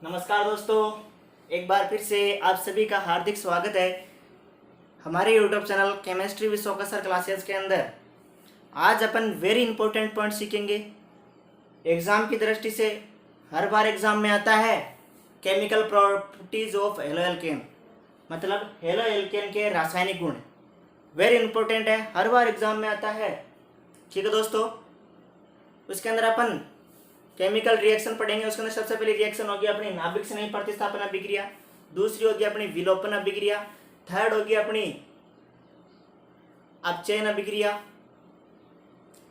नमस्कार दोस्तों, एक बार फिर से आप सभी का हार्दिक स्वागत है हमारे YouTube channel chemistry with focus sir classes के अंदर। आज अपन वेरी इंपॉर्टेंट पॉइंट सीखेंगे। एग्ज़ाम की दृष्टि से हर बार एग्ज़ाम में आता है chemical properties of halo alkane, मतलब हेलो एल्केन के रासायनिक गुण। वेरी इंपॉर्टेंट है, हर बार एग्ज़ाम में आता है। ठीक है दोस्तों, उसके अंदर अपन केमिकल रिएक्शन पढ़ेंगे। उसके अंदर सबसे पहले रिएक्शन होगी अपनी नाभिक स्नेही प्रतिस्थापन अभिक्रिया, दूसरी होगी अपनी विलोपन अभिक्रिया, थर्ड होगी अपनी अपचयन अभिक्रिया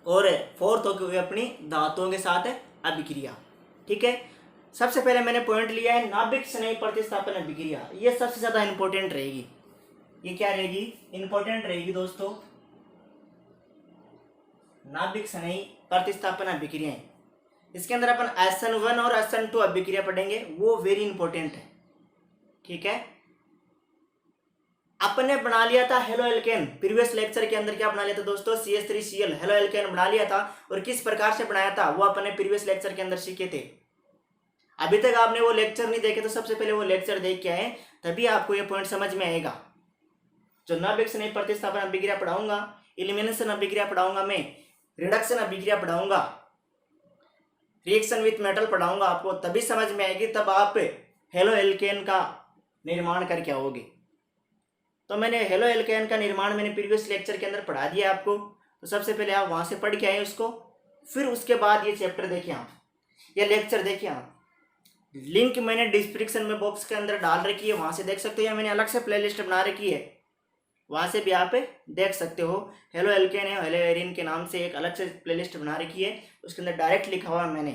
और फोर्थ होगी अपनी धातुओं के साथ अभिक्रिया। ठीक है, सबसे पहले मैंने पॉइंट लिया है नाभिक स्नेही प्रतिस्थापन अभिक्रिया। ये सबसे ज़्यादा इंपॉर्टेंट रहेगी। ये क्या रहेगी? इंपॉर्टेंट रहेगी दोस्तों, नाभिक स्नेही प्रतिस्थापन अभिक्रियाएं। इसके अंदर अपन SN1 और SN2 अभिक्रिया पढ़ेंगे, वो वेरी इंपॉर्टेंट है। ठीक है, अपन ने बना लिया था हेलो एल्केन। प्रीवियस लेक्चर के अंदर क्या बना लिया था दोस्तों? CH3Cl हेलो एल्केन बना लिया था। और किस प्रकार से बनाया था वो अपन ने प्रीवियस लेक्चर के अंदर सीखे थे। अभी तक आपने वो लेक्चर नहीं देखे तो सबसे पहले वो लेक्चर देख के आए, तभी आपको ये पॉइंट समझ में आएगा। जो नाभिक स्नेही प्रतिस्थापन अभिक्रिया पढ़ाऊंगा, एलिमिनेशन अभिक्रिया पढ़ाऊंगा, मैं रिडक्शन अभिक्रिया पढ़ाऊंगा, रिएक्शन विथ मेटल पढ़ाऊंगा, आपको तभी समझ में आएगी, तब आप हेलो एल्केन का निर्माण करके आओगे। तो मैंने हेलो एल्केन का निर्माण मैंने प्रीवियस लेक्चर के अंदर पढ़ा दिया आपको। तो सबसे पहले आप वहां से पढ़ के आए उसको, फिर उसके बाद ये चैप्टर देखिए आप, ये लेक्चर देखिए आप। लिंक मैंने डिस्क्रिप्शन में बॉक्स के अंदर डाल रखी है, वहां से देख सकते हो, या मैंने अलग से प्लेलिस्ट बना रखी है, वहां से भी आप देख सकते हो। हेलो एल्केन है, हेलो एरिन के नाम से एक अलग से प्लेलिस्ट बना रखी है, उसके अंदर डायरेक्ट लिखा हुआ है मैंने।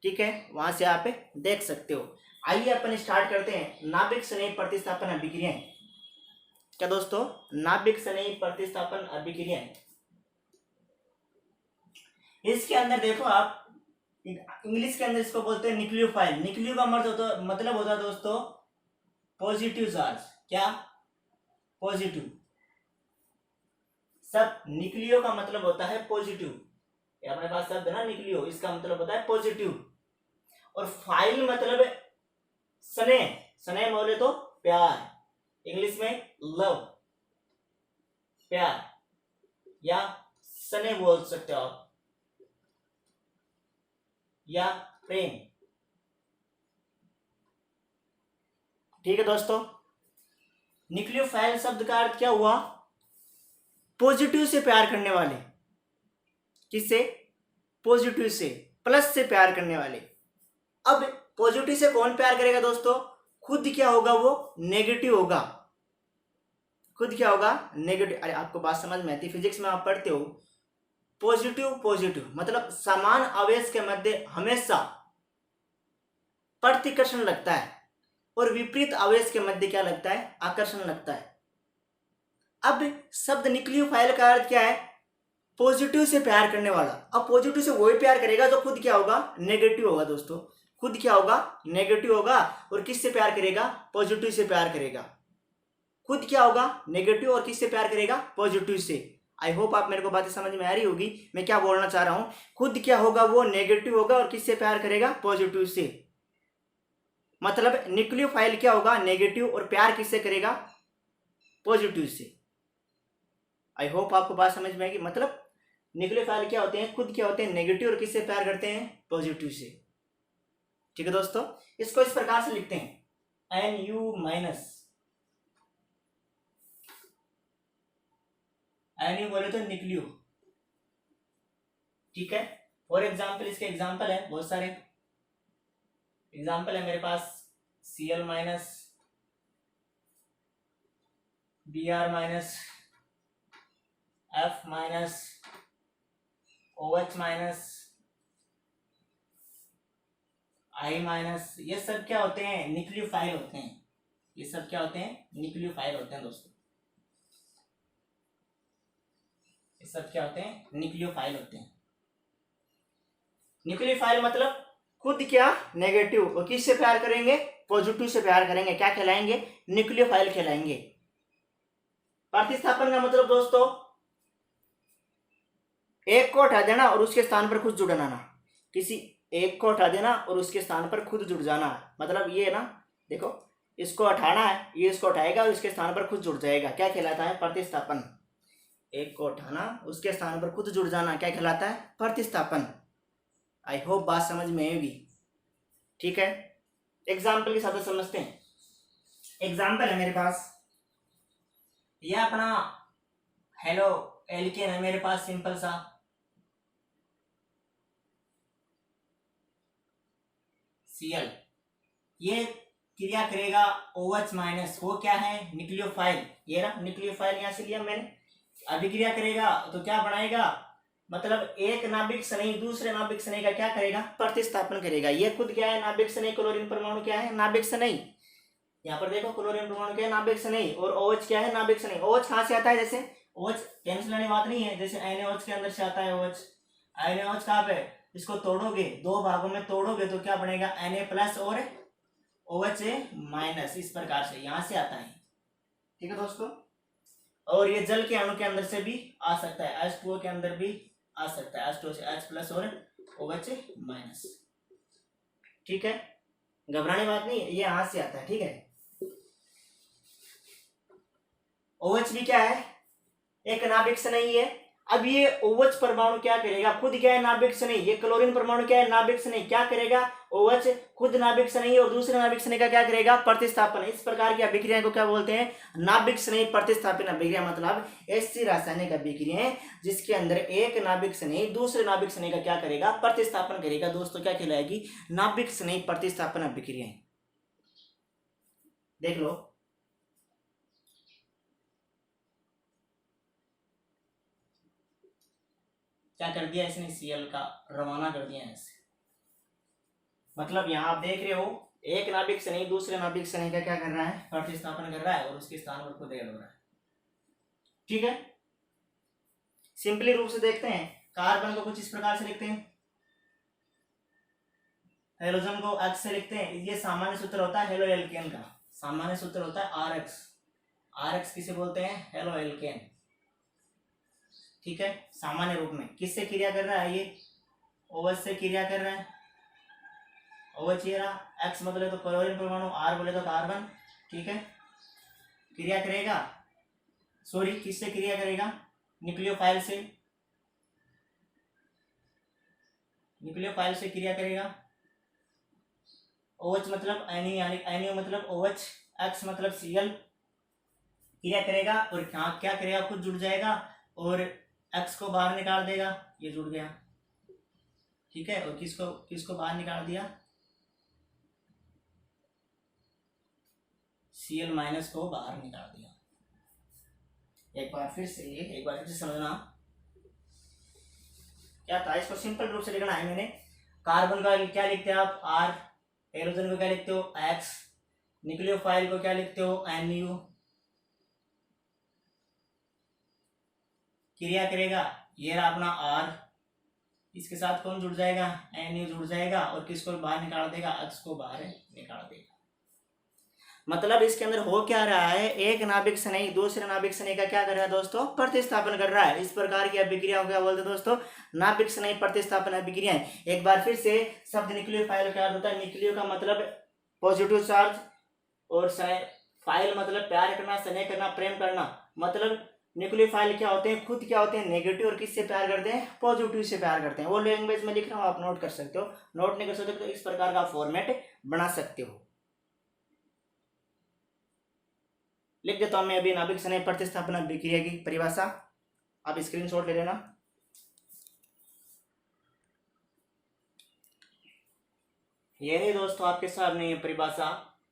ठीक है, वहां से आप देख सकते हो। आइए अपन स्टार्ट करते हैं नाभिक स्नेही प्रतिस्थापन अभिक्रियाएं। क्या दोस्तों? नाभिक स्नेही प्रतिस्थापन अभिक्रियाएं। इसके अंदर देखो आप, इंग्लिश के अंदर इसको बोलते हैं न्यूक्लियोफाइल। न्यूक्लियो का मतलब होता है दोस्तों पॉजिटिव चार्ज। क्या? पॉजिटिव। सब न्यूक्लियो का मतलब होता है पॉजिटिव। ये अपने पास शब्द है ना न्यूक्लियो, इसका मतलब होता है पॉजिटिव। और फाइल मतलब स्नेह। स्नेह बोले तो प्यार, इंग्लिश में लव, प्यार, या स्नेह बोल सकते हो आप, या प्रेम। ठीक है दोस्तों, न्यूक्लियोफाइल शब्द का अर्थ क्या हुआ? पॉजिटिव से प्यार करने वाले। किससे? पॉजिटिव से, प्लस से प्यार करने वाले। अब पॉजिटिव से कौन प्यार करेगा दोस्तों? खुद क्या होगा? वो नेगेटिव होगा। खुद क्या होगा? नेगेटिव। अरे आपको बात समझ में आती, फिजिक्स में आप पढ़ते हो, पॉजिटिव पॉजिटिव मतलब समान आवेश के मध्य हमेशा प्रतिकर्षण लगता है, और विपरीत आवेश के मध्य क्या लगता है? आकर्षण लगता है। अब शब्द न्यूक्लियोफाइल का अर्थ क्या है? पॉजिटिव से प्यार करने वाला। अब पॉजिटिव से वही प्यार करेगा जो खुद क्या होगा? नेगेटिव होगा दोस्तों। खुद क्या होगा? नेगेटिव होगा। और किससे प्यार करेगा? पॉजिटिव से प्यार करेगा। खुद क्या होगा? नेगेटिव, और किससे प्यार करेगा? पॉजिटिव से। आई होप आप मेरे को बातें समझ में आ रही होगी मैं क्या बोलना चाह रहा हूं। खुद क्या होगा? वो नेगेटिव होगा, और किससे प्यार करेगा? पॉजिटिव से। मतलब न्यूक्लियोफाइल क्या होगा? नेगेटिव, और प्यार किससे करेगा? पॉजिटिव से। आई होप आपको बात समझ में आएगी। मतलब न्यूक्लियोफाइल क्या होते हैं? खुद क्या होते हैं? नेगेटिव, और किससे प्यार करते हैं? पॉजिटिव से। ठीक है दोस्तों, इसको इस प्रकार से लिखते हैं Nu माइनस, Nu बोले तो न्यूक्लियो। ठीक है, फॉर एग्जाम्पल, इसके एग्जाम्पल है बहुत सारे। एग्जाम्पल है मेरे पास Cl minus, Br minus, F minus, OH minus, I minus. ये सब क्या होते हैं? न्यूक्लियोफाइल होते हैं। ये सब क्या होते हैं? न्यूक्लियोफाइल होते हैं दोस्तों। ये सब क्या होते हैं? न्यूक्लियोफाइल होते हैं। न्यूक्लियोफाइल मतलब खुद क्या? नेगेटिव, और किससे प्यार करेंगे? पॉजिटिव से प्यार करेंगे। क्या कहलाएंगे? न्यूक्लियोफाइल कहलाएंगे। प्रतिस्थापन का मतलब दोस्तों एक को हटा देना और उसके स्थान पर कुछ जुड़ना। किसी एक को हटा देना और उसके स्थान पर खुद जुड़ जाना, मतलब ये है ना, देखो इसको हटाना है, ये इसको हटाएगा और इसके स्थान पर खुद जुड़ जाएगा, क्या कहलाता है? प्रतिस्थापन। एक को हटाना, उसके स्थान पर खुद जुड़ जाना, क्या कहलाता है? प्रतिस्थापन। आई होप बात समझ में आएगी। ठीक है, एग्जाम्पल के साथ समझते हैं। एग्जाम्पल है मेरे पास, यह अपना हेलो एल्केन है मेरे पास, सिंपल सा। Cl, ये क्रिया करेगा OH माइनस, वो क्या है? न्यूक्लियोफाइल। ये ना न्यूक्लियोफाइल यहां से लिया मैंने। अभिक्रिया करेगा तो क्या बनाएगा? मतलब एक नाभिक स्नेही दूसरे नाभिक स्नेही का क्या करेगा? प्रतिस्थापन करेगा। ये खुद क्या है? नाभिक स्नेही। क्लोरीन परमाणु क्या है? नाभिक स्नेही। यहाँ पर देखो क्लोरीन परमाणु क्या है? नाभिक स्नेही। और OH क्या है? नाभिक स्नेही। OH कहाँ से आता है? जैसे OH कैंसिल वाली बात नहीं है, जैसे NaOH के अंदर से आता है OH। NaOH कहाँ पे? इसको तोड़ोगे, दो भागों में तोड़ोगे तो क्या बनेगा? Na प्लस और OH माइनस, इस प्रकार से यहाँ से आता है। ठीक है दोस्तों, और ये जल के अणु के अंदर से भी आ सकता है, H2O के अंदर भी आ सकता है, H2O से H प्लस और OH माइनस। ठीक है, घबराने बात नहीं, ये यहां से आता है। ठीक है, OH भी क्या है? एक नाभिक स्नेही है। अब ये OH परमाणु क्या करेगा? खुद क्या है? नाभिक स्नेही। ये क्लोरीन परमाणु क्या है? नाभिक स्नेही। क्या करेगा? OH खुद नाभिक स्नेही और दूसरे नाभिक स्नेही का क्या करेगा? प्रतिस्थापन। इस प्रकार की अभिक्रिया को क्या बोलते हैं? नाभिक स्नेही प्रतिस्थापन अभिक्रिया। मतलब ऐसी रासायनिक अभिक्रिया जिसके अंदर एक नाभिक स्नेही दूसरे नाभिक स्नेही का क्या करेगा? प्रतिस्थापन करेगा। दोस्तों क्या कहलाएगी? नाभिक स्नेही प्रतिस्थापन अभिक्रियाएं। देख लो, क्या कर दिया इसने? Cl का रवाना कर दिया ऐसे। मतलब यहां आप देख रहे हो, एक नाभिक स्नेही दूसरे नाभिक स्नेही का क्या कर रहा है? प्रतिस्थापन कर रहा है और उसके स्थान पर खुद ऐड हो रहा है। ठीक है, सिंपली रूप से देखते हैं। कार्बन को कुछ इस प्रकार से लिखते हैं, हेलोजन को X से लिखते हैं। ये सामान्य सूत्र होता है हेलो एल्केन का, सामान्य सूत्र होता है RX। RX किसे बोलते हैं? Halo alkane. ठीक है, सामान्य रूप में किससे क्रिया कर रहा है? ये OH से क्रिया कर रहा है। OH ये रहा, X मतलब तो क्लोरीन परमाणु, R बोले तो कार्बन। ठीक है, क्रिया करेगा, सॉरी किससे क्रिया करेगा? न्यूक्लियोफाइल से। न्यूक्लियोफाइल से क्रिया करेगा। OH मतलब एनियो मतलब OH, X मतलब Cl, क्रिया करेगा और क्या करेगा? खुद जुड़ जाएगा और X को बाहर निकाल देगा, ये जुड़ गया। ठीक है, और किसको बाहर निकाल दिया? Cl माइनस को बाहर निकाल दिया। एक बार फिर से समझना क्या था। इसको सिंपल रूप से लिखना है मैंने। कार्बन का क्या लिखते हैं आप? R, हेलोजन को क्या लिखते हो? X, न्यूक्लियोफाइल को क्या लिखते हो? Nu। क्रिया करेगा, ये रहा अपना R, इसके साथ कौन जुड़ जाएगा? Nu जुड़ जाएगा और किसको बाहर निकाल देगा? X को बाहर निकाल देगा। मतलब इसके अंदर हो क्या रहा है? एक नाभिक स्नेही दूसरे नाभिक स्नेही का क्या कर रहा है दोस्तों? प्रतिस्थापन कर रहा है। इस प्रकार की अभिक्रिया को क्या बोलते हैं दोस्तों? नाभिक स्नेही प्रतिस्थापन अभिक्रिया। एक बार फिर से शब्द न्यूक्लियोफाइल क्या होता है? न्यूक्लियो का मतलब पॉजिटिव चार्ज और फाइल मतलब प्यार करना, स्नेह करना, प्रेम करना। मतलब न्यूक्लियोफाइल क्या होते हैं? खुद क्या होते हैं? नेगेटिव। और किससे प्यार करते हैं? पॉजिटिव से प्यार करते हैं। वो लैंग्वेज में लिख रहा हूँ, आप नोट कर सकते हो। नोट नहीं कर सकते तो इस प्रकार का फॉर्मेट बना सकते हो। लिख देता हूं मैं अभी नाभिक स्नेह प्रतिस्थापन अभिक्रिया की परिभाषा, आप स्क्रीनशॉट ले लेना। ये नहीं दोस्तों, आपके सामने ये परिभाषा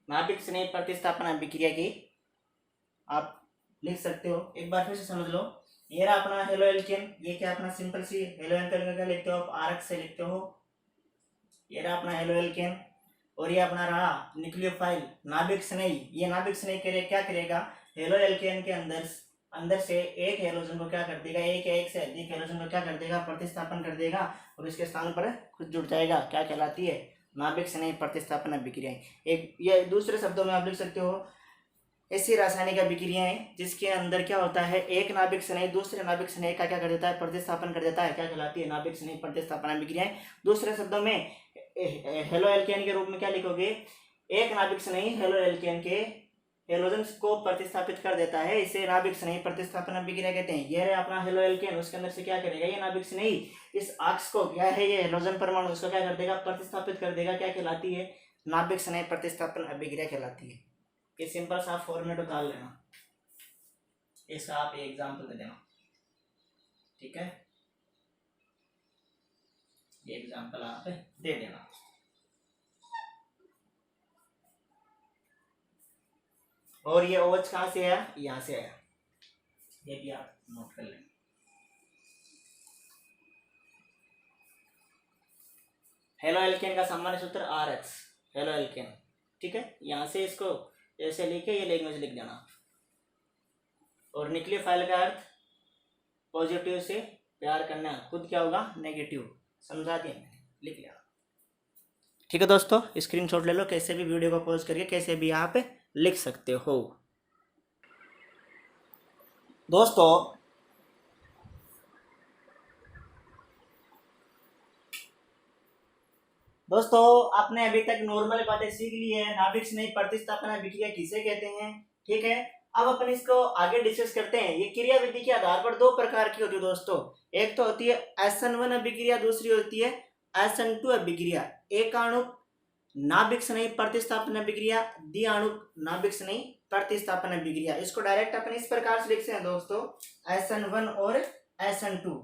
नाभिक स्नेह प्रतिस्थापन अभिक्रिया की आप लिख सकते हो। एक बार फिर से समझ लो। ये रहा अपना हेलो एल्केन, ये क्या अपना सिंपल सी हेलो एल्केन का लिखते हो आप? RX से लिखते हो। ये रहा अपना हेलो एल्केन और ये अपना रहा न्यूक्लियोफाइल नाभिक स्नेही। ये नाभिक स्नेही के लिए क्या करेगा? हेलो एल्केन के अंदर से एक हेलोजन को क्या कर देगा? एक या एक से अधिक हेलोजन को क्या कर देगा? प्रतिस्थापन कर देगा और इसके स्थान पर खुद जुड़ जाएगा। क्या कहलाती है? नाभिक स्नेही प्रतिस्थापन अभिक्रियाएं। एक ये दूसरे शब्दों में आप लिख सकते हो ऐसी रासायनिक अभिक्रियाएं जिसके अंदर क्या होता है? एक नाभिक स्नेही दूसरे नाभिक स्नेही का क्या कर देता है? प्रतिस्थापन कर देता है। क्या कहलाती है? नाभिक स्नेही प्रतिस्थापन अभिक्रियाएं। दूसरे शब्दों में हेलो एल्केन के रूप में क्या लिखोगे, एक नाभिक से नहीं हेलो एल्केन के हेलोजन्स को प्रतिस्थापित कर देता है, इसे नाभिक से नहीं प्रतिस्थापन अभिक्रिया कहते हैं। ये है अपना हेलो एल्केन, उसके अंदर से क्या करेगा, ये नाभिक से नहीं इस अक्ष को क्या है ये हेलोजन परमाणु उसको क्या कर देगा, प्रतिस्थापित कर देगा। क्या कहलाती है, नाभिक से नहीं प्रतिस्थापन अभिक्रिया कहलाती है। ये सिंपल सा फॉर्मेट उतार लेना, इसका आप एग्जाम्पल दे देना, ठीक है, ये एग्जाम्पल आप दे देना। और ये OH कहाँ से आया, यहाँ से आया, ये भी आप नोट कर लेंगे। हेलो एल्केन का सामान्य सूत्र RH, हेलो एल्केन, ठीक है। यहाँ से इसको ऐसे लिखे ये लैंग्वेज लिख देना। और न्यूक्लियोफाइल का अर्थ पॉजिटिव से प्यार करना, खुद क्या होगा नेगेटिव, समझा दिया मैंने, लिख लिया, ठीक है दोस्तों। स्क्रीनशॉट ले लो, कैसे भी वीडियो को पॉज करके कैसे भी आप लिख सकते हो। दोस्तों आपने अभी तक नॉर्मल बातें सीख ली है, नाभिक से नहीं प्रतिस्थापन अभिक्रिया किसे कहते हैं, ठीक है। अब अपन इसको आगे डिस्कस करते हैं। ये क्रिया विधि के आधार पर दो प्रकार की होती है दोस्तों, एक तो होती है SN1 अभिक्रिया, दूसरी होती है SN2 अभिक्रिया। एक आणुक नाभिक से नहीं प्रतिस्थापन अभिक्रिया, द्वि आणुक नाभिक से नहीं प्रतिस्थापन अभिक्रिया। इसको डायरेक्ट अपन इस प्रकार से लिखते हैं दोस्तों, SN1 और SN2,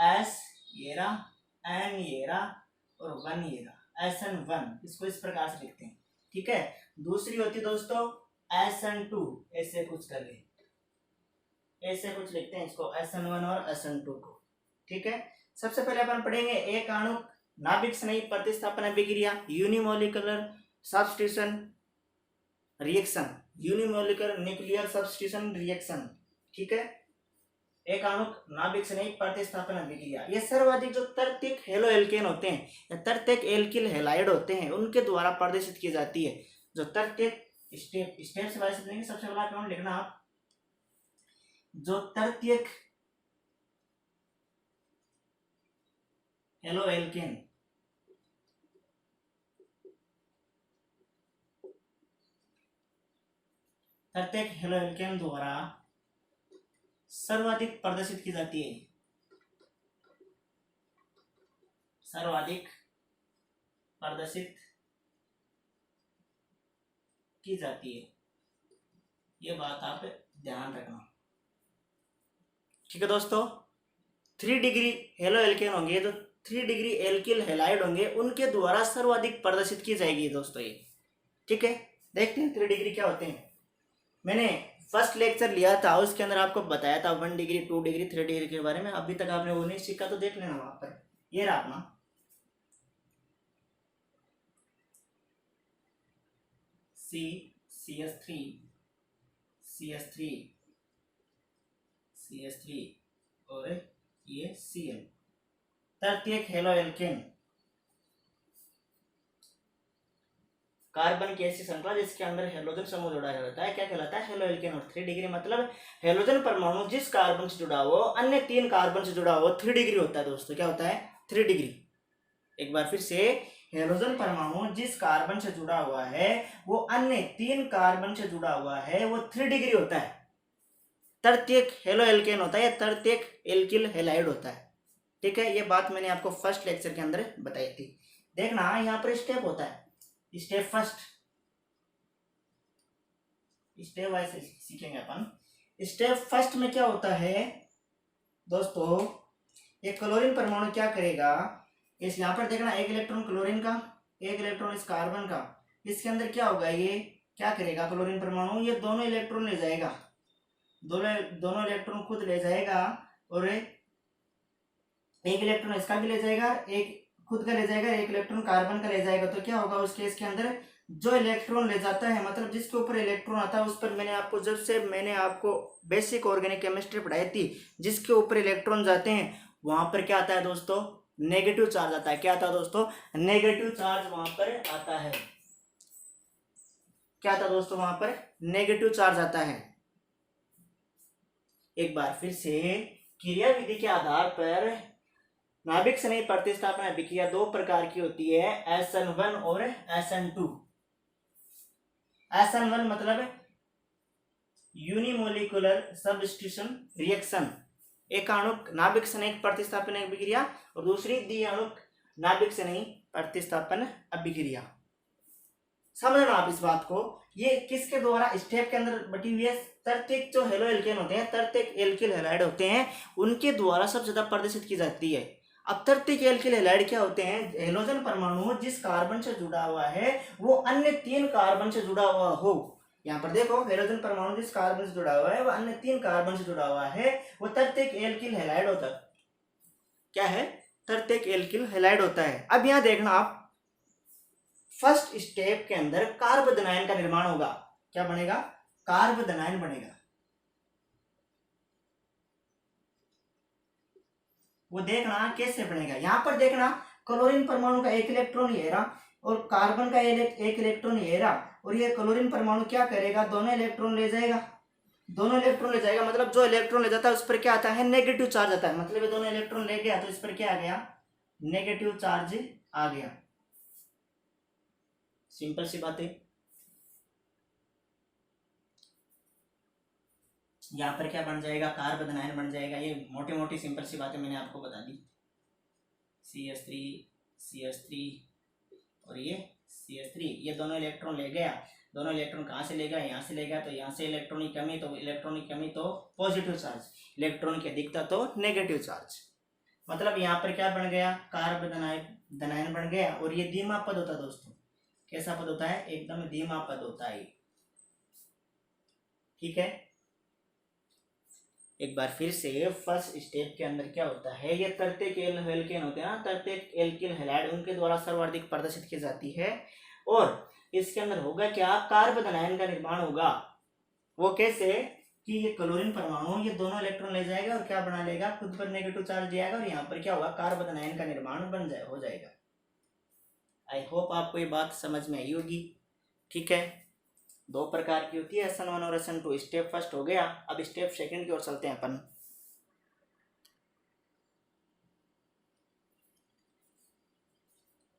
S ये रहा, N ये रहा और 1 ये रहा, SN1, इसको इस प्रकार से लिखते हैं, ठीक है। दूसरी होती है दोस्तों SN2, ऐसे कुछ कर ले, ऐसे कुछ लिखते हैं इसको, SN1 और SN2 को, ठीक है। सबसे पहले अपन पढ़ेंगे एक आणुक नाभिक से नहीं प्रतिस्थापन अभिक्रिया, unimolecular substitution reaction, unimolecular nuclear substitution reaction, ठीक है। एक आणुक नाभिक से नहीं प्रतिस्थापन अभिक्रिया, ये सर्वाधिक जो तृतीयक हेलो एल्केन होते हैं या तृतीयक एल्किल हैलाइड होते हैं उनके द्वारा प्रदर्शित की जाती है। जो तृतीयक स्टेप से वाइज लिखेंगे, सबसे पहला कौन लिखना आप, जो तृतीयक हेलो एल्केन तृतीयक हेलो एल्केन द्वारा सर्वाधिक प्रदर्शित की जाती है, सर्वाधिक प्रदर्शित की जाती है, ये बात आप ध्यान रखना, ठीक है दोस्तों। 3 डिग्री हेलो एल्केन होंगे, तो 3 डिग्री एल्किल हैलाइड होंगे, उनके द्वारा सर्वाधिक प्रदर्शित की जाएगी दोस्तों ये, ठीक है। देखते हैं 3 डिग्री क्या होते हैं। मैंने फर्स्ट लेक्चर लिया था, उसके अंदर आपको बताया था 1 डिग्री 2 डिग्री 3 डिग्री के बारे में। अभी तक आपने वो नहीं सीखा तो देख लेना वहां पर, ये रहा अपना CH3 CH3 CH3 और ये Cl, तृतीयक हेलो एल्केन, कार्बन की ऐसी श्रृंखला जिसके अंदर हेलोजन समूह जुड़ा रहता है, क्या कहलाता है, हेलो एल्केन। और 3 डिग्री मतलब हेलोजन परमाणु जिस कार्बन से जुड़ा हो अन्य 3 कार्बन से जुड़ा हो, 3 डिग्री होता है दोस्तों, क्या होता है 3 डिग्री। एक बार फिर से, हेलोजन परमाणु जिस कार्बन से जुड़ा हुआ है वो अन्य 3 कार्बन से जुड़ा हुआ है, वो 3 डिग्री होता है, तृतीयक हेलो एल्केन होता है, तृतीयक एल्किल हैलाइड होता है, ठीक है। ये बात मैंने आपको फर्स्ट लेक्चर के अंदर बताई थी। देखना यहाँ पर स्टेप होता है, स्टेप फर्स्ट, स्टेप वाइज सीखेंगे अपन। स्टेप फर्स्ट में क्या होता है दोस्तों, ये क्लोरीन परमाणु क्या करेगा, इस यहाँ पर देखना एक इलेक्ट्रॉन क्लोरीन का, एक इलेक्ट्रॉन इस कार्बन का, इसके अंदर क्या होगा, ये क्या करेगा क्लोरीन परमाणु, ये दोनों इलेक्ट्रॉन ले जाएगा, दोनों इलेक्ट्रॉन खुद ले जाएगा और एक इलेक्ट्रॉन इसका भी ले जाएगा, एक खुद का ले जाएगा, एक इलेक्ट्रॉन कार्बन का ले जाएगा। तो क्या होगा उस केस के अंदर, जो इलेक्ट्रॉन ले जाता है मतलब जिसके ऊपर इलेक्ट्रॉन आता है उस पर मैंने आपको बेसिक ऑर्गेनिक केमिस्ट्री पढ़ाई थी, जिसके ऊपर इलेक्ट्रॉन जाते हैं वहां पर क्या आता है दोस्तों, नेगेटिव चार्ज आता है। क्या आता है दोस्तों, नेगेटिव चार्ज वहां पर आता है। क्या आता है दोस्तों, वहां पर नेगेटिव चार्ज आता है। एक बार फिर से, क्रिया विधि के आधार पर नाभिक स्नेही प्रतिस्थापन अभिक्रिया दो प्रकार की होती है, SN1 और SN2। SN1 मतलब यूनिमोलिकुलर सब्स्टिट्यूशन रिएक्शन, एक आणुक नाभिक स्नेही प्रतिस्थापन अभिक्रिया और दूसरी द्विआणुक नाभिक स्नेही प्रतिस्थापन अभिक्रिया। समझना आप इस बात को, ये किसके द्वारा स्टेप के अंदर बटी हुई है, तर्तिक जो हेलो एल्केन होते हैं, तर्तिक एल्किल हैलाइड होते हैं, उनके द्वारा सबसे ज्यादा प्रदर्शित की जाती है। अब तर्तिक एल्किल हैलाइड क्या होते हैं, हेलोजन परमाणु जिस कार्बन से जुड़ा हुआ है वो अन्य 3 कार्बन से जुड़ा हुआ हो। यहाँ पर देखो, हेलोजन परमाणु जिस कार्बन से जुड़ा हुआ है वो अन्य 3 कार्बन से जुड़ा हुआ है, वो तर्तिक एल्किल हैलाइड होता है। क्या है, तर्तिक एल्किल हैलाइड होता है। अब यहाँ देखना आप, फर्स्ट स्टेप के अंदर कार्बोदनायन का निर्माण होगा। क्या बनेगा, कार्बोदनायन बनेगा। वो देखना कैसे बनेगा, यहां पर देखना क्लोरीन परमाणु का 1 इलेक्ट्रॉन ये रहा और कार्बन का 1 इलेक्ट्रॉन ये रहा, और ये क्लोरीन परमाणु क्या करेगा, दोनों इलेक्ट्रॉन ले जाएगा। दोनों इलेक्ट्रॉन ले जाएगा मतलब जो इलेक्ट्रॉन ले जाता है उस पर क्या आता है, नेगेटिव चार्ज आता है। मतलब ये दोनों इलेक्ट्रॉन ले गया तो इस पर क्या आ गया, नेगेटिव चार्ज आ गया। सिंपल सी बात है। यहाँ पर क्या बन जाएगा, कार्बोदनायन बन जाएगा। ये मोटी मोटी सिंपल सी बातें मैंने आपको बता दी। CH3 CH3 और ये CH3, ये दोनों इलेक्ट्रॉन ले गया। दोनों इलेक्ट्रॉन कहाँ से ले गया, यहाँ से ले गया, तो यहाँ से इलेक्ट्रॉन की कमी, तो इलेक्ट्रॉन की कमी तो पॉजिटिव चार्ज, इलेक्ट्रॉन की अधिकता तो नेगेटिव चार्ज। मतलब यहाँ पर क्या बन गया, कार्बोदनायन बन गया। और ये धीमा पद होता है दोस्तों। कैसा पद होता है, एकदम धीमा पद होता है। ठीक है, एक बार फिर से फर्स्ट स्टेप के अंदर क्या होता है, ये तर्तिक एल्केन होते हैं ना, तर्तिक एल्किल हैलाइड, उनके द्वारा सर्वाधिक प्रदर्शित की जाती है। और इसके अंदर होगा क्या, कार्बोदनायन का निर्माण होगा। वो कैसे कि ये क्लोरीन परमाणु ये दोनों इलेक्ट्रॉन ले जाएगा और क्या बना लेगा, खुद पर नेगेटिव चार्ज दिया और यहाँ पर क्या होगा, कार्बोदनायन का निर्माण हो जाएगा। आई होप आपको ये बात समझ में आई होगी। ठीक है, 2 प्रकार की होती है, SN1 और SN2। स्टेप फर्स्ट हो गया, अब स्टेप सेकंड की ओर चलते हैं अपन।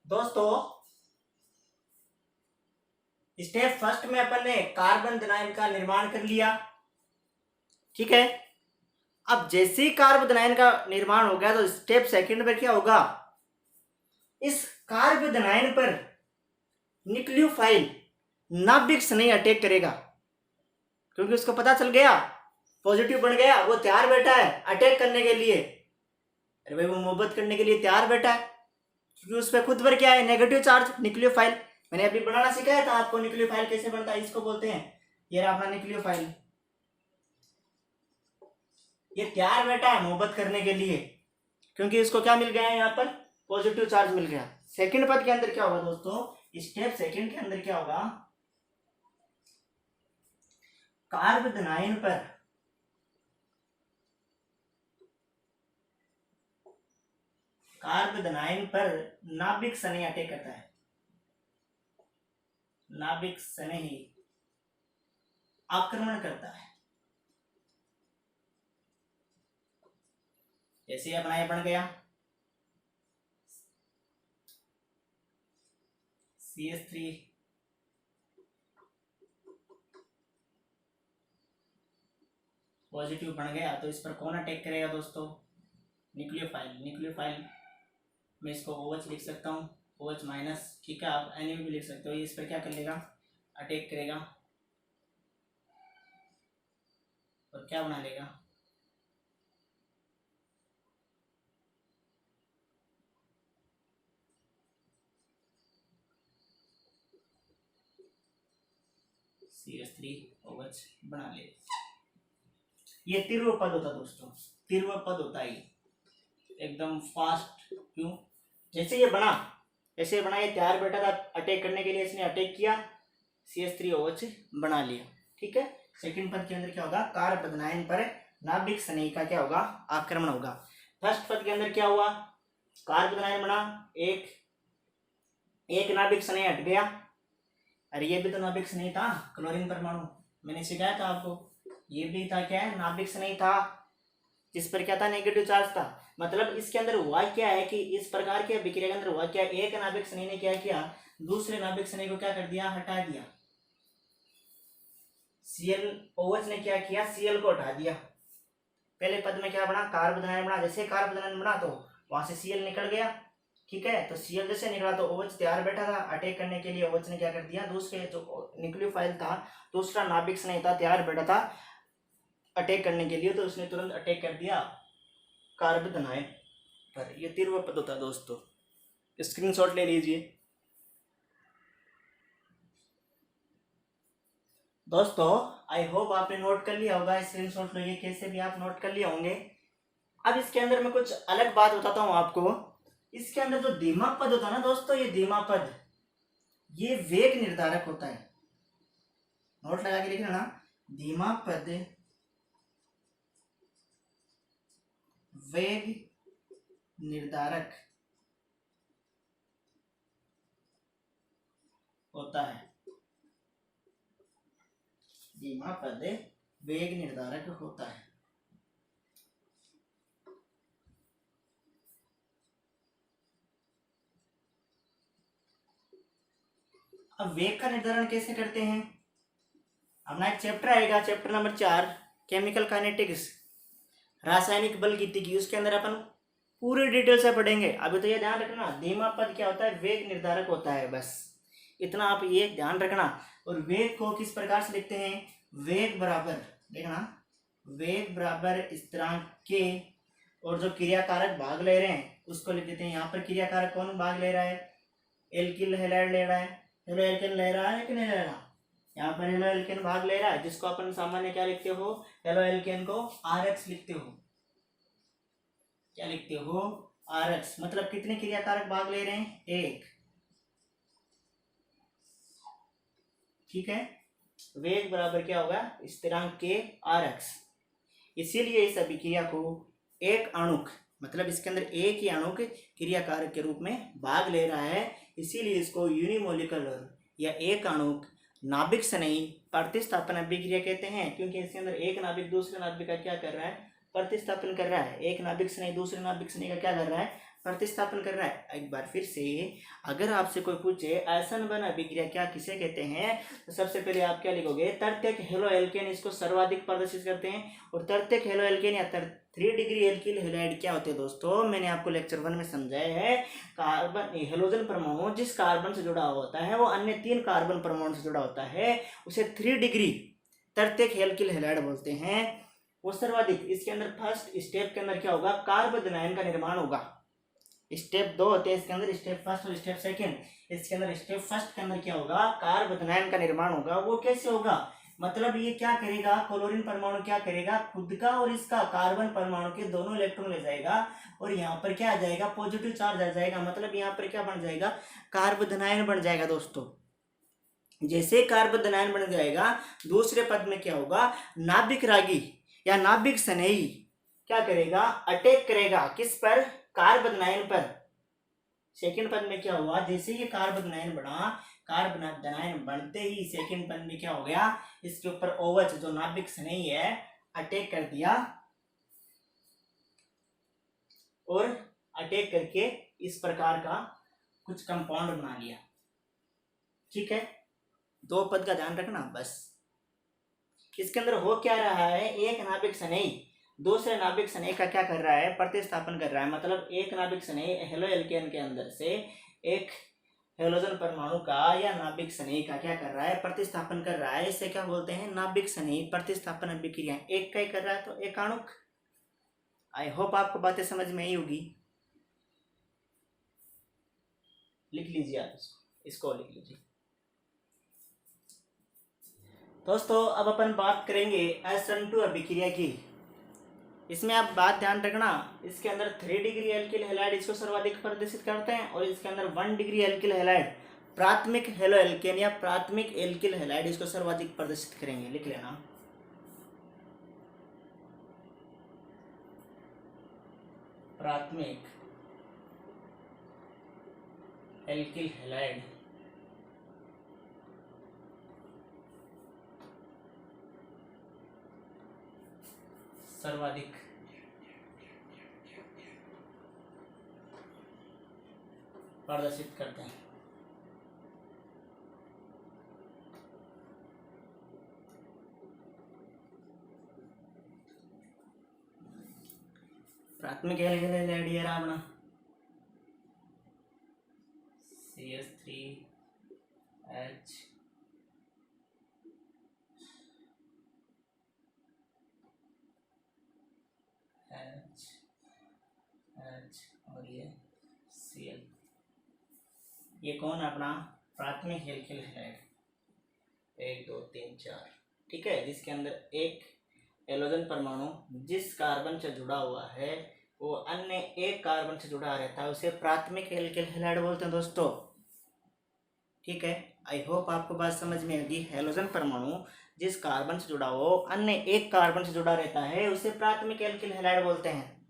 दोस्तों स्टेप फर्स्ट में अपन ने कार्बोदनायन का निर्माण कर लिया। ठीक है, अब जैसे ही कार्बोदनायन का निर्माण हो गया तो स्टेप सेकंड पर क्या होगा, इस कार्बोदनायन पर न्यूक्लियोफाइल नाभिक स्नेही अटैक करेगा, क्योंकि उसको पता चल गया, पॉजिटिव बन गया, वो तैयार बैठा है अटैक करने के लिए। अरे भाई वो मोहब्बत करने के लिए तैयार बैठा है, क्योंकि उस पर खुद पर क्या है, नेगेटिव चार्ज, न्यूक्लियोफाइल। मैंने अभी बनाना सिखाया था आपको, न्यूक्लियोफाइल कैसे बनता है, इसको बोलते हैं, ये रहा अपना न्यूक्लियोफाइल। ये तैयार बैठा है मोहब्बत करने के लिए, क्योंकि इसको क्या मिल गया है, यहाँ पर पॉजिटिव चार्ज मिल गया। सेकंड पद के अंदर क्या होगा दोस्तों, स्टेप सेकंड के अंदर क्या होगा, कार्बोदनायन पर नाभिक स्नेही अटैक करता है। नाभिक स्नेही आक्रमण करता है। जैसे अपना ये बन गया CH3 पॉजिटिव बन गया, तो इस पर कौन अटैक करेगा दोस्तों, न्यूक्लियोफाइल। न्यूक्लियोफाइल मैं इसको OH लिख सकता हूँ, OH माइनस। ठीक है, आप NA भी लिख सकते हो। ये इस पर क्या कर लेगा, अटैक करेगा और क्या बना लेगा, CH3OH बना ले। ये तीव्र पद होता दोस्तों, तीव्र पद होता है एकदम फास्ट। क्यों, जैसे ये बना, ऐसे बना, ये तैयार बैठा था अटैक करने के लिए, इसने अटैक किया, CH3OH बना लिया। ठीक है, सेकंड पद के अंदर क्या होगा, कार्बोदनायन पर नाभिक स्नेही का क्या होगा, आक्रमण होगा। फर्स्ट पद के अंदर क्या हुआ, कार्बोदनायन बना, एक नाभिक स्नेही हट गया। अरे ये भी तो नाभिक स्नेही था, क्लोरीन परमाणु, मैंने सिखाया था आपको, ये भी था क्या है, नाभिक स्नेही था। जिस पर क्या था, नेगेटिव चार्ज था। मतलब इसके अंदर हुआ क्या है कि इस प्रकार की अभिक्रिया के अंदर हुआ क्या, एक नाभिक स्नेह ने क्या किया, दूसरे नाभिक स्नेह को क्या कर दिया, हटा दिया। Cl OH ने क्या किया, Cl को हटा दिया। पहले पद में क्या बना, कार्बन आयन बना। जैसे कार्बन आयन बना तो वहां से Cl निकल गया, ठीक है। तो Cl जैसे निकला तो OH तैयार बैठा था अटैक करने के लिए। OH ने क्या कर दिया, दूसरे जो न्यूक्लियोफाइल था, दूसरा नाभिक स्नेह था, तैयार बैठा था अटैक करने के लिए, तो उसने तुरंत अटैक कर दिया कार्बन आयन पर। ये 13वां पद होता है दोस्तों, स्क्रीनशॉट ले लीजिए। दोस्तों आई होप आपने नोट कर लिया होगा, स्क्रीनशॉट लो, ये कैसे भी आप नोट कर लिए होंगे। अब इसके अंदर मैं कुछ अलग बात बताता हूं आपको। इसके अंदर जो धीमा पद होता है ना दोस्तों, ये धीमा पद ये वेग निर्धारक होता है। नोट लगा के लिखना ना, धीमा पद वेग निर्धारक होता है। धीमा पद वेग निर्धारक होता है। अब वेग का निर्धारण कैसे करते हैं, अपना एक चैप्टर आएगा, चैप्टर नंबर 4 केमिकल काइनेटिक्स, रासायनिक बल गतिकी, उसके अंदर अपन पूरी डिटेल से पढ़ेंगे। अभी तो ये ध्यान रखना, धीमा पद क्या होता है, वेग निर्धारक होता है, बस इतना आप ये ध्यान रखना। और वेग को किस प्रकार से लिखते हैं, वेग बराबर, देखना, वेग बराबर स्थिरांक के, और जो क्रियाकारक भाग ले रहे हैं उसको लिख देते हैं। यहाँ पर क्रियाकारक कौन भाग ले रहा है, एल्किल हैलाइड ले रहा है, हेलो एल्केन ले रहा है कि नहीं ले रहा, यहाँ पर हेलो एल्केन भाग ले रहा है, जिसको अपन सामान्य क्या लिखते हो, हेलो एल्केन को RX लिखते हो। क्या लिखते हो, RX। मतलब कितने क्रियाकारक भाग ले रहे हैं, एक, ठीक है। वेग बराबर क्या होगा, स्थिरांक के RX। इसीलिए इस अभिक्रिया को एक अणुक, मतलब इसके अंदर एक ही अणुक क्रियाकारक के रूप में भाग ले रहा है, इसीलिए इसको यूनिमोलिकुलर या एक अणुक नाभिक स्नेही प्रतिस्थापन अभिक्रिया कहते हैं। क्योंकि इसके अंदर एक नाभिक दूसरे नाभिक का क्या कर रहा है, प्रतिस्थापन कर रहा है। एक नाभिक स्नेही दूसरे नाभिक स्नेही का क्या कर रहा है, प्रतिस्थापन कर रहा है। एक बार फिर से अगर आपसे कोई पूछे ऐसन बन अभिक्रिया क्या किसे कहते हैं, तो सबसे पहले आप क्या लिखोगे, तृतीयक हेलो एल्केन इसको सर्वाधिक प्रदर्शित करते हैं। और तृतीयक हेलो एल्केन या 3 डिग्री एल्किल हैलाइड क्या होते हैं दोस्तों, मैंने आपको लेक्चर 1 में समझाया है। कार्बन हेलोजन परमाणु जिस कार्बन से जुड़ा होता है वो अन्य 3 कार्बन परमाणु से जुड़ा होता है, उसे 3 डिग्री तृतीयक एल्किल हैलाइड बोलते हैं। वो सर्वाधिक, इसके अंदर फर्स्ट स्टेप के अंदर क्या होगा, कार्बन आयन का निर्माण होगा। स्टेप 2 होते हैं इसके अंदर, स्टेप फर्स्ट और स्टेप सेकंड। इसके अंदर स्टेप फर्स्ट के अंदर क्या होगा, कार्बन आयन का निर्माण होगा। वो कैसे होगा, मतलब ये क्या करेगा, क्लोरीन परमाणु क्या करेगा, खुद का और इसका कार्बन परमाणु के दोनों इलेक्ट्रॉन ले जाएगा और यहाँ पर क्या आ जाएगा, पॉजिटिव चार्ज आ जाएगा। मतलब यहाँ पर क्या बन जाएगा, कार्बन आयन बन जाएगा दोस्तों। जैसे कार्बन आयन बन जाएगा, दूसरे पद में क्या होगा, नाभिक रागी या नाभिक स्नेही क्या करेगा, अटैक करेगा किस पर, कार्बन आयन पर। सेकंड पद में क्या हुआ, जैसे ये कार्बन आयन बना, कार्बन आयन बनते ही सेकंड पद में क्या हो गया, इसके ऊपर OH जो नाभिक स्नेही है अटैक कर दिया, और अटैक करके इस प्रकार का कुछ कंपाउंड बना लिया, ठीक है। 2 पद का ध्यान रखना बस। इसके अंदर हो क्या रहा है, एक नाभिक स्नेही दूसरे नाभिक स्नेही का क्या कर रहा है, प्रतिस्थापन कर रहा है। मतलब एक नाभिक स्नेही हेलो एल्केन के अंदर से एक हेलोजन परमाणु का या नाभिक स्नेही का क्या कर रहा है, प्रतिस्थापन कर रहा है। इसे क्या बोलते हैं, नाभिक स्नेही प्रतिस्थापन अभिक्रिया। एक का ही कर रहा है तो एकाणुक। आई होप आपको बातें समझ में आई होगी। लिख लीजिए आप इसको लिख लीजिए दोस्तों। अब अपन बात करेंगे SN2 अभिक्रिया की। इसमें आप बात ध्यान रखना, इसके अंदर 3 डिग्री एल्किल हैलाइड इसको सर्वाधिक प्रदर्शित करते हैं, और इसके अंदर 1 डिग्री एल्किल हैलाइड प्राथमिक हेलो एल्केन या प्राथमिक एल्किल हैलाइड इसको सर्वाधिक प्रदर्शित करेंगे। लिख लेना, प्राथमिक एल्किल हैलाइड सर्वाधिक प्रदर्शित करते हैं। प्राथमिक हैलाइड है अपना CH3H और ये Cl। ये कौन है अपना प्राथमिक हेल्किल हैलाइड, 1 2 3 4, ठीक है, जिसके अंदर एक एलोजन परमाणु जिस कार्बन से जुड़ा हुआ है वो अन्य एक कार्बन से जुड़ा रहता है, उसे प्राथमिक हेल्किल हैलाइड बोलते हैं दोस्तों। ठीक है, आई होप आपको बात समझ में होगी। हेलोजन परमाणु जिस कार्बन से जुड़ा हो अन्य एक कार्बन से जुड़ा रहता है उसे प्राथमिक एल्किल हैलाइड बोलते हैं।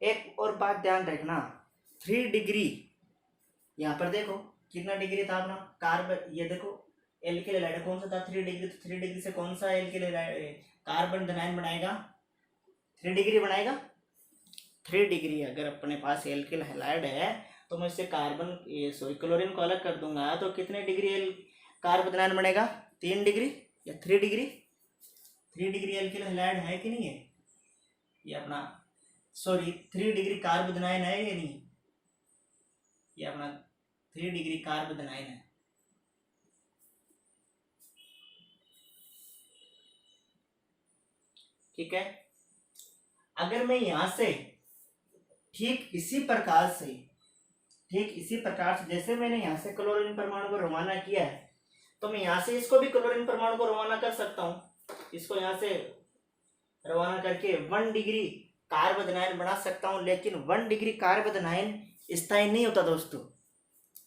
एक और बात ध्यान रखना, 3 डिग्री, यहाँ पर देखो कितना डिग्री था अपना कार्बन, ये देखो एल्किल हैलाइड कौन सा था 3 डिग्री, तो 3 डिग्री से कौन सा एल्किल हैलाइड कार्बन धनायन बनाएगा, 3 डिग्री बनाएगा। 3 डिग्री अगर अपने पास एल्किल हैलाइड है तो मैं इससे कार्बन सॉरी क्लोरीन को अलग कर दूंगा तो कितने डिग्री कार्बन धनायन बनेगा, 3 डिग्री या 3 डिग्री। 3 डिग्री एल्किल हैलाइड है कि नहीं है, ये अपना सॉरी 3 डिग्री कार्बन धनायन है या नहीं, ये अपना 3 डिग्री कार्बन धनायन है। ठीक है, अगर मैं यहां से ठीक इसी प्रकार से जैसे मैंने यहाँ से क्लोरीन परमाणु को रवाना किया है तो मैं यहाँ से इसको भी क्लोरीन परमाणु को रवाना कर सकता हूँ। इसको यहाँ से रवाना करके 1 डिग्री कार्बोनाइन बना सकता हूँ, लेकिन 1 डिग्री कार्बोनाइन स्थायी नहीं होता दोस्तों,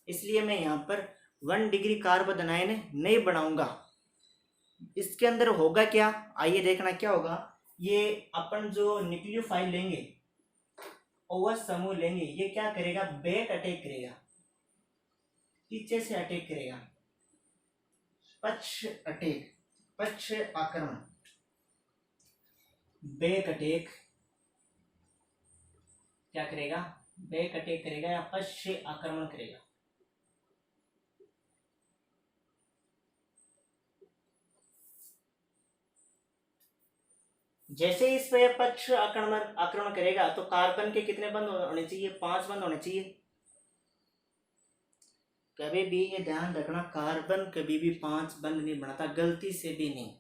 इसलिए मैं यहाँ पर 1 डिग्री कार्बोनाइन नहीं बनाऊंगा। इसके अंदर होगा क्या, आइए देखना क्या होगा। ये अपन जो न्यूक्लियोफाइल लेंगे, OH समूह लेंगे, ये क्या करेगा, बैक अटैक करेगा, पीछे से अटैक करेगा, पक्ष आक्रमण, बैक अटैक क्या करेगा, बैक अटैक करेगा या पक्ष आक्रमण करेगा। जैसे इस पे पक्ष आक्रमण करेगा तो कार्बन के कितने बंद होने चाहिए, 5 बंद होने चाहिए। कभी भी ये ध्यान रखना, कार्बन कभी भी 5 बंद नहीं बनाता, गलती से भी नहीं,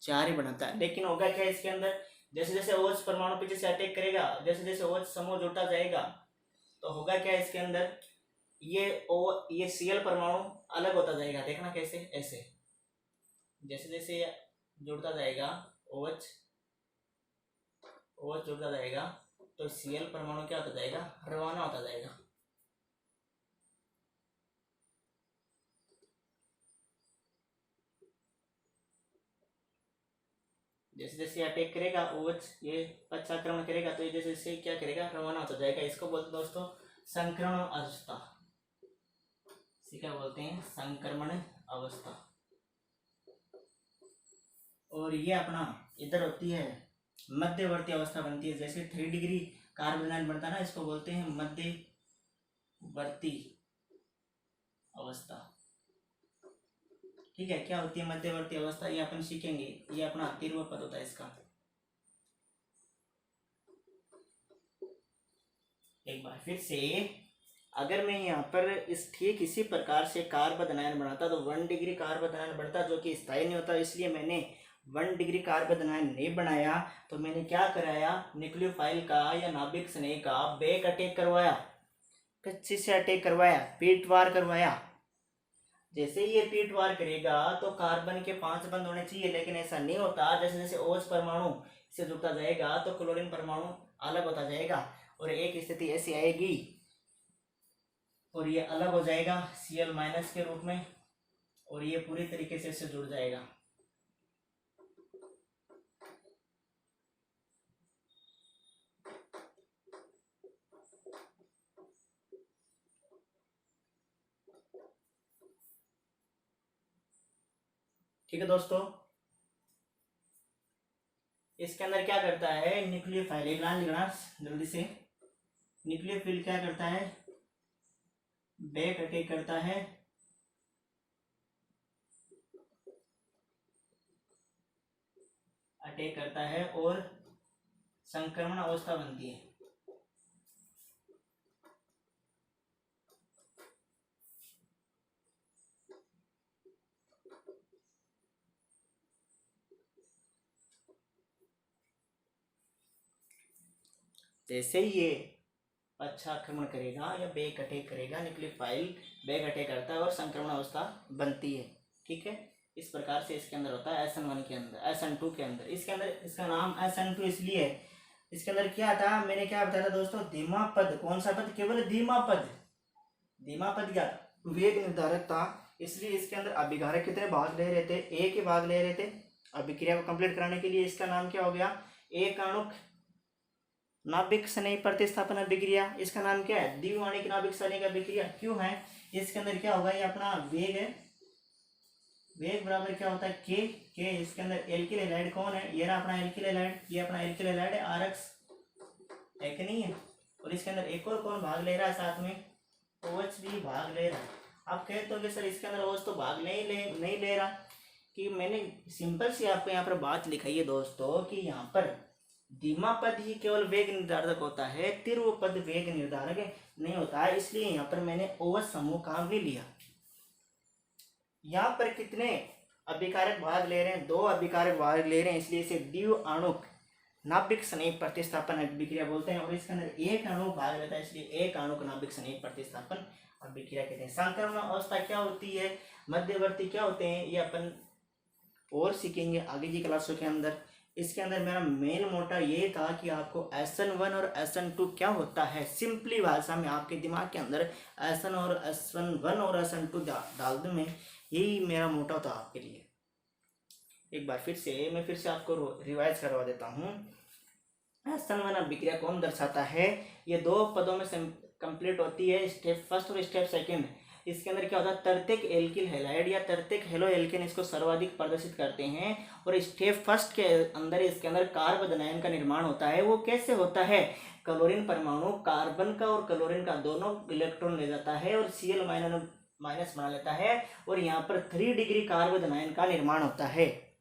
4 ही बनाता है। लेकिन होगा क्या इसके अंदर, जैसे जैसे OH परमाणु पीछे से अटैक करेगा, जैसे जैसे OH समूह जुड़ता जाएगा तो होगा क्या इसके अंदर, ये Cl परमाणु अलग होता जाएगा। देखना कैसे, ऐसे जैसे जैसे जुड़ता जाएगा OH जुड़ता जाएगा तो Cl परमाणु क्या होता जाएगा, रवाना होता जाएगा। जैसे जैसे अटैक करेगा OH, ये पक्ष आक्रमण करेगा तो ये जैसे जैसे क्या करेगा, रवाना होता जाएगा। इसको बोलते हैं दोस्तों संक्रमण अवस्था, इसे क्या बोलते हैं, संक्रमण अवस्था। और ये अपना इधर होती है मध्यवर्ती अवस्था बनती है। जैसे 3 डिग्री कार्बोनाइल बनता है ना, इसको बोलते हैं मध्यवर्ती अवस्था। ठीक है, क्या होती है मध्यवर्ती अवस्था, ये अपन सीखेंगे। ये अपना तीव्र पद होता है इसका। एक बार फिर से, अगर मैं यहाँ पर ठीक इसी प्रकार से कार्बोनाइल बनाता तो 1 डिग्री कार्बोनाइल बनता, जो कि स्थायी नहीं होता, इसलिए मैंने 1 डिग्री कार्बोनाइल नहीं बनाया। तो मैंने क्या कराया, न्यूक्लियोफाइल का या नाभिक स्नेह का बैक अटैक करवाया, पीछे से अटैक करवाया, पीटवार करवाया। जैसे ये पीटवार करेगा तो कार्बन के 5 बंद होने चाहिए, लेकिन ऐसा नहीं होता। जैसे जैसे OH परमाणु से जुड़ता जाएगा तो क्लोरीन परमाणु अलग होता जाएगा और एक स्थिति ऐसी आएगी और ये अलग हो जाएगा Cl माइनस के रूप में, और ये पूरी तरीके से इससे जुड़ जाएगा। ठीक है दोस्तों, इसके अंदर क्या करता है न्यूक्लियोफाइल, एक लाइन लिखना जल्दी से, न्यूक्लियोफिल क्या करता है, बैक अटैक करता है, और संक्रमण अवस्था बनती है। जैसे ही ये अच्छा आक्रमण करेगा या बैक अटैक करेगा, न्यूक्लियोफाइल बैक अटैक करता है और संक्रमण अवस्था बनती है। ठीक है, इस प्रकार से इसके अंदर होता है SN1 के अंदर, SN2 के अंदर। इसके अंदर इसका नाम SN2 इसलिए है, इसके अंदर क्या था, मैंने क्या बताया था दोस्तों, धीमा पद। कौन सा पद, केवल धीमा पद। धीमा पद क्या था, वेग निर्धारक था। इसलिए इसके अंदर अभिकारक कितने भाग ले रहे थे, एक ही भाग ले रहे थे अभिक्रिया को कंप्लीट कराने के लिए। इसका नाम क्या हो गया, एक आणुक नाभिक स्नेह प्रतिस्थापन अभिक्रिया। इसका नाम क्या है, द्विआणिक नाभिक स्नेह अभिक्रिया। क्यों है, इसके अंदर क्या होगा, ये अपना वेग है, वेग बराबर क्या होता है, के। इसके अंदर एल्किल हैलाइड कौन है, ये ना अपना एल्किल हैलाइड, ये अपना एल्किल हैलाइड है RX, है कि नहीं है। और इसके अंदर एक और कौन भाग ले रहा है साथ में, OH भी भाग ले रहा है। आप कहते हो कि सर इसके अंदर OH तो भाग नहीं ले रहा, कि मैंने सिंपल सी आपको यहाँ पर बात लिखाई है दोस्तों, कि यहाँ पर धीमा पद ही केवल वेग निर्धारक होता है, तीव्र पद वेग निर्धारक नहीं होता है। इसलिए यहाँ पर मैंने OH समूह काम नहीं लिया। यहाँ पर कितने अभिकारक भाग ले रहे हैं, 2 अभिकारक भाग ले रहे हैं, इसलिए इसे द्विआणुक नाभिक स्नेह प्रतिस्थापन अभिक्रिया बोलते हैं। और इसके अंदर एक अणु भाग लेता है, इसलिए एक आणुक नाभिक स्नेह प्रतिस्थापन अभिक्रिया कहते हैं। संक्रमण अवस्था क्या होती है, मध्यवर्ती क्या होते हैं, ये अपन और सीखेंगे आगे की क्लासों के अंदर। इसके अंदर मेरा मेन मोटिव ये था कि आपको SN1 और SN2 क्या होता है, सिंपली भाषा में आपके दिमाग के अंदर SN और SN1 और SN2 डाल दूं मैं, यही मेरा मोटिव था आपके लिए। एक बार फिर से आपको रिवाइज करवा देता हूँ। SN1 अभिक्रिया कौन दर्शाता है, ये 2 पदों में कंप्लीट होती है, स्टेप फर्स्ट और स्टेप सेकेंड। इसके अंदर क्या होता है, तृतीयक एल्किल हैलाइड या तृतीयक हेलो एल्केन इसको सर्वाधिक प्रदर्शित करते हैं। और स्टेप फर्स्ट के अंदर इसके अंदर कार्बोदनायन का निर्माण होता है। वो कैसे होता है, क्लोरीन परमाणु कार्बन का और क्लोरीन का दोनों इलेक्ट्रॉन ले जाता है और Cl माइनस बना लेता है, और यहाँ पर 3 डिग्री कार्बोदनायन का निर्माण होता है।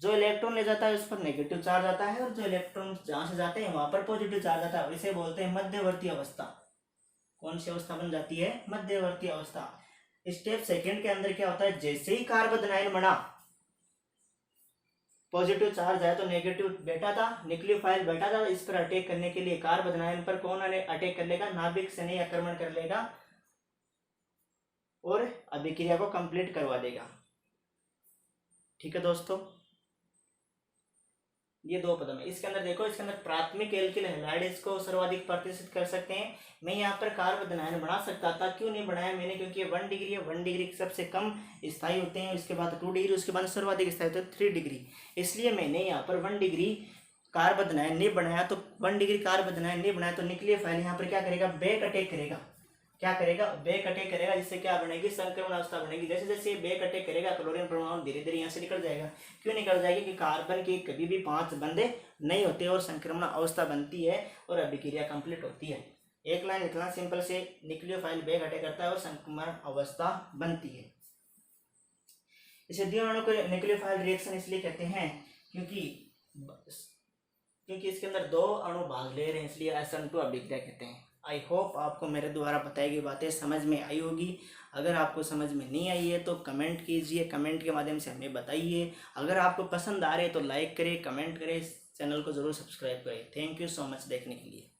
जो इलेक्ट्रॉन ले जाता है उस पर नेगेटिव चार्ज आता है, और जो इलेक्ट्रॉन जहां से जाते हैं वहां पर पॉजिटिव चार्ज आता है। इसे बोलते हैं मध्यवर्ती अवस्था। कौन सी अवस्था बन जाती है, मध्यवर्ती अवस्था। स्टेप सेकंड के अंदर क्या होता है, जैसे ही कार्बोदनायन बना, पॉजिटिव चार्ज है तो नेगेटिव बैठा था, न्यूक्लियोफाइल बैठा था, इस पर अटैक करने के लिए कार्बोदनायन पर कौन अटैक कर लेगा, नाभिक स्नेह आक्रमण कर लेगा और अभिक्रिया को कंप्लीट करवा देगा। ठीक है दोस्तों, ये 2 पद में। इसके अंदर देखो, इसके अंदर प्राथमिक एल्किल हैलाइड इसको सर्वाधिक प्रतिष्ठित कर सकते हैं। मैं यहाँ पर कार्बोदनायन बना सकता था, क्यों नहीं बनाया मैंने, क्योंकि 1 डिग्री है। 1 डिग्री सबसे कम स्थायी होते हैं, उसके बाद 2 डिग्री, उसके बाद सर्वाधिक स्थायी होते हैं 3 डिग्री। इसलिए मैंने यहाँ पर 1 डिग्री कार्बोदनायन नहीं बनाया। तो 1 डिग्री कार्बोदनायन नहीं बनाया तो न्यूक्लियोफाइल यहाँ पर क्या करेगा, बैक अटैक करेगा। क्या करेगा, बैक अटैक करेगा, जिससे क्या बनेगी, संक्रमण अवस्था बनेगी। जैसे जैसे बैक अटैक करेगा, क्लोरीन परमाणु धीरे धीरे यहाँ से निकल जाएगा। क्यों निकल जाएगी, कि कार्बन के कभी भी 5 बंधे नहीं होते और संक्रमण अवस्था बनती है और अभिक्रिया कंप्लीट होती है। एक लाइन इतना सिंपल से, न्यूक्लियोफाइल बैक अटैक करता है और संक्रमण अवस्था बनती है। इसे द्विअणु को न्यूक्लियोफाइल रिएक्शन इसलिए कहते हैं क्योंकि इसके अंदर 2 अणु भाग ले रहे हैं, इसलिए SN2 अभिक्रिया कहते हैं। आई होप आपको मेरे द्वारा बताई गई बातें समझ में आई होगी। अगर आपको समझ में नहीं आई है तो कमेंट कीजिए, कमेंट के माध्यम से हमें बताइए। अगर आपको पसंद आ रहे तो लाइक करें, कमेंट करें, चैनल को ज़रूर सब्सक्राइब करें। थैंक यू सो मच देखने के लिए।